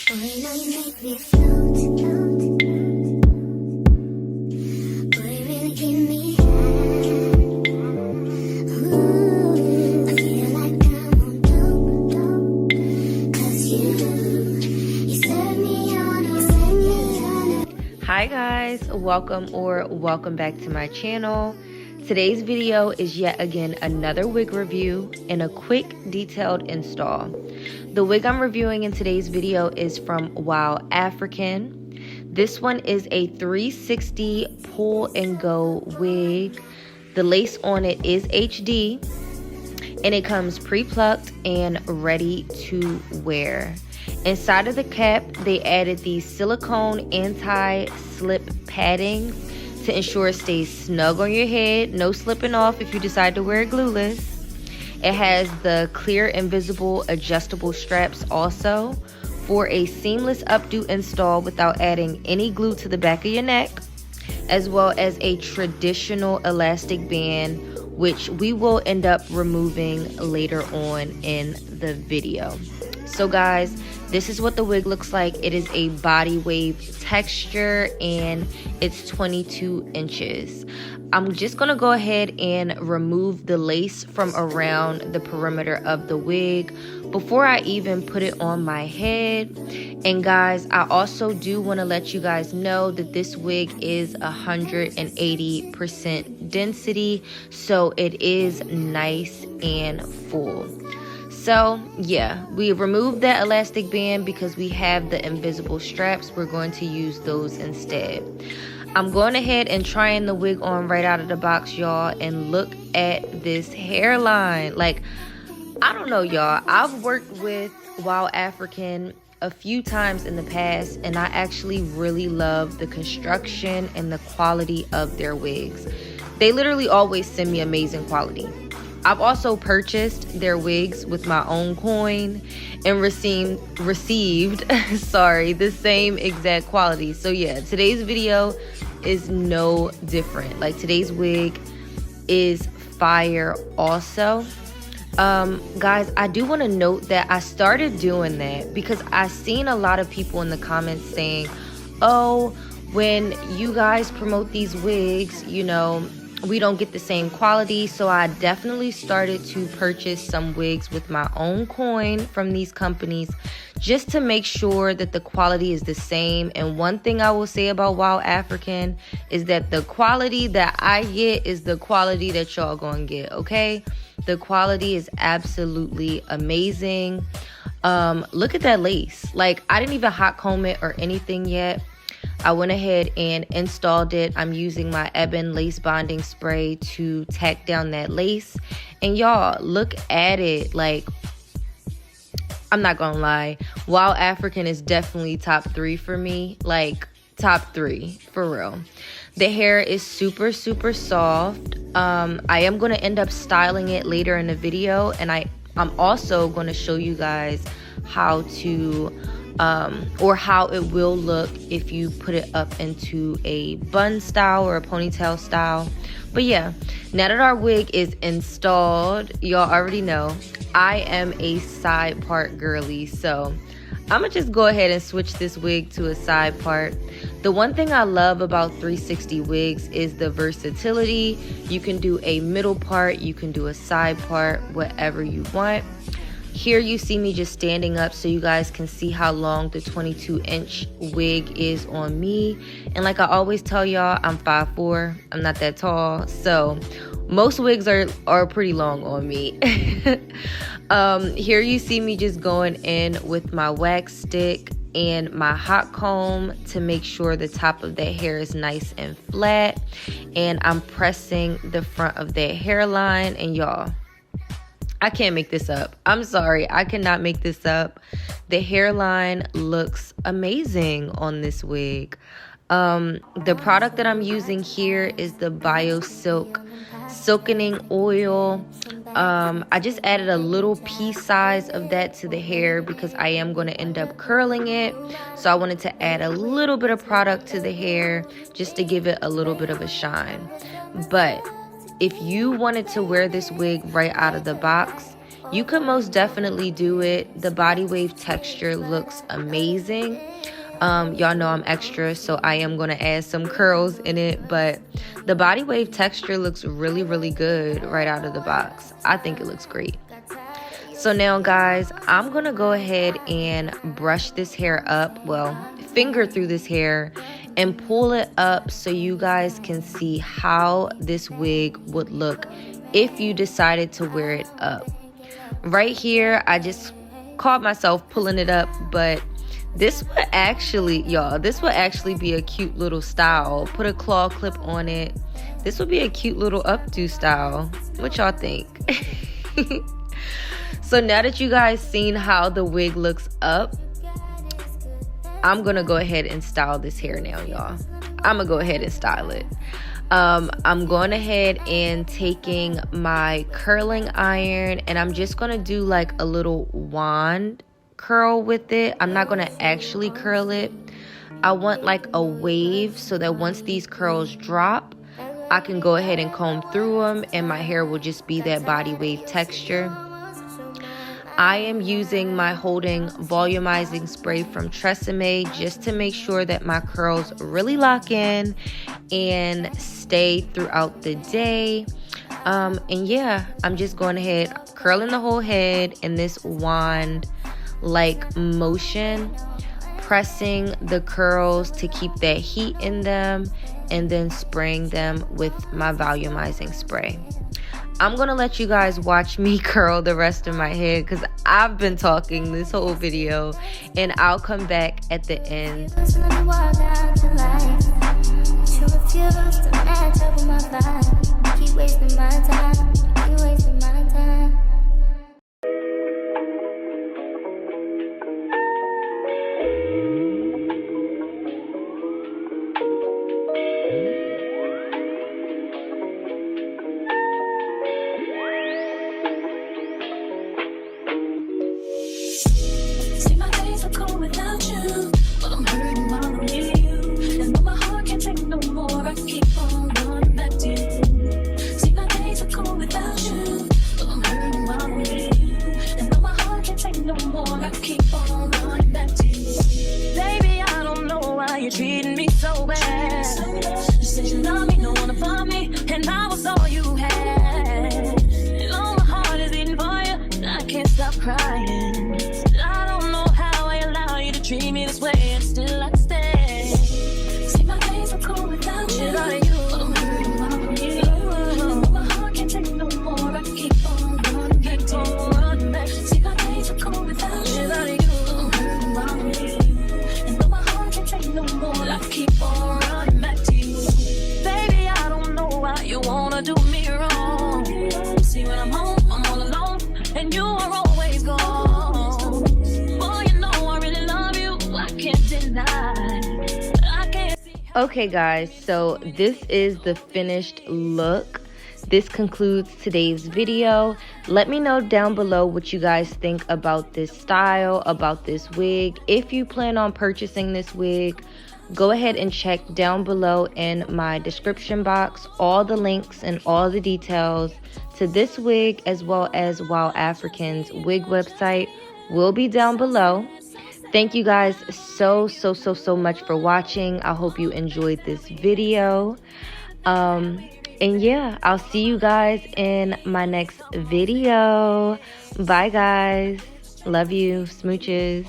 Hi guys, welcome back to my channel. Today's video is yet again another wig review and a quick detailed install. The wig I'm reviewing in today's video is from WowAfrican. This one is a 360 pull and go wig. The lace on it is HD and it comes pre-plucked and ready to wear. Inside of the cap, they added these silicone anti-slip padding to ensure it stays snug on your head, no slipping off if you decide to wear it glueless. It has the clear invisible adjustable straps also for a seamless updo install without adding any glue to the back of your neck, as well as a traditional elastic band, which we will end up removing later on in the video. So guys, this is what the wig looks like. It is a body wave texture and it's 22 inches. I'm just gonna go ahead and remove the lace from around the perimeter of the wig before I even put it on my head. And guys, I also do want to let you guys know that this wig is 180% density, so it is nice and full. So yeah, we removed that elastic band because we have the invisible straps. We're going to use those instead. I'm going ahead and trying the wig on right out of the box, y'all, and look at this hairline. Like, I don't know, y'all, I've worked with WowAfrican a few times in the past, and I actually really love the construction and the quality of their wigs. They literally always send me amazing quality. I've also purchased their wigs with my own coin and received the same exact quality. So yeah, today's video is no different. Like, today's wig is fire also. Guys, I do want to note that I started doing that because I seen a lot of people in the comments saying, oh, when you guys promote these wigs, you know, we don't get the same quality. So I definitely started to purchase some wigs with my own coin from these companies just to make sure that the quality is the same. And one thing I will say about WowAfrican is that the quality that I get is the quality that y'all gonna get, okay? The quality is absolutely amazing. Look at that lace. Like, I didn't even hot comb it or anything yet. I went ahead and installed it. I'm using my Ebin lace bonding spray to tack down that lace. And y'all, look at it. Like, I'm not gonna lie, WowAfrican is definitely top 3 for me. Like, top 3 for real. The hair is super soft. I am gonna end up styling it later in the video, and I'm also gonna show you guys how to or how it will look if you put it up into a bun style or a ponytail style. But yeah, now that our wig is installed, y'all already know I am a side part girly, so I'm gonna just go ahead and switch this wig to a side part. The one thing I love about 360 wigs is the versatility. You can do a middle part, you can do a side part, whatever you want. Here you see me just standing up so you guys can see how long the 22-inch wig is on me. And like I always tell y'all, I'm 5'4". I'm not that tall. So most wigs are pretty long on me. Here you see me just going in with my wax stick and my hot comb to make sure the top of that hair is nice and flat. And I'm pressing the front of that hairline. And y'all, I can't make this up. I'm sorry, I cannot make this up. The hairline looks amazing on this wig. The product that I'm using here is the BioSilk silkening oil. I just added a little piece size of that to the hair because I am going to end up curling it. So I wanted to add a little bit of product to the hair just to give it a little bit of a shine. But if you wanted to wear this wig right out of the box, you could most definitely do it. The body wave texture looks amazing. Y'all know I'm extra, so I am going to add some curls in it, but the body wave texture looks really, really good right out of the box. I think it looks great. So now, guys, I'm going to go ahead and brush this hair up, well, finger through this hair and pull it up so you guys can see how this wig would look if you decided to wear it up. Right here, I just caught myself pulling it up, but this would actually, y'all, this would actually be a cute little style. Put a claw clip on it. This would be a cute little updo style. What y'all think? So now that you guys seen how the wig looks up, I'm gonna go ahead and style this hair now, y'all. I'm gonna go ahead and style it. I'm going ahead and taking my curling iron, and I'm just gonna do like a little wand curl with it. I'm not gonna actually curl it. I want like a wave so that once these curls drop, I can go ahead and comb through them and my hair will just be that body wave texture. I am using my holding volumizing spray from TRESemmé just to make sure that my curls really lock in and stay throughout the day. And yeah, I'm just going ahead curling the whole head in this wand like motion, pressing the curls to keep that heat in them, and then spraying them with my volumizing spray. I'm gonna let you guys watch me curl the rest of my hair because I've been talking this whole video, and I'll come back at the end. Okay guys, so this is the finished look. This concludes today's video. Let me know down below what you guys think about this style, about this wig. If you plan on purchasing this wig, go ahead and check down below in my description box. All the links and all the details to this wig as well as WowAfrican's wig website will be down below. Thank you guys so much for watching. I hope you enjoyed this video. And yeah, I'll see you guys in my next video. Bye guys. Love you. Smooches.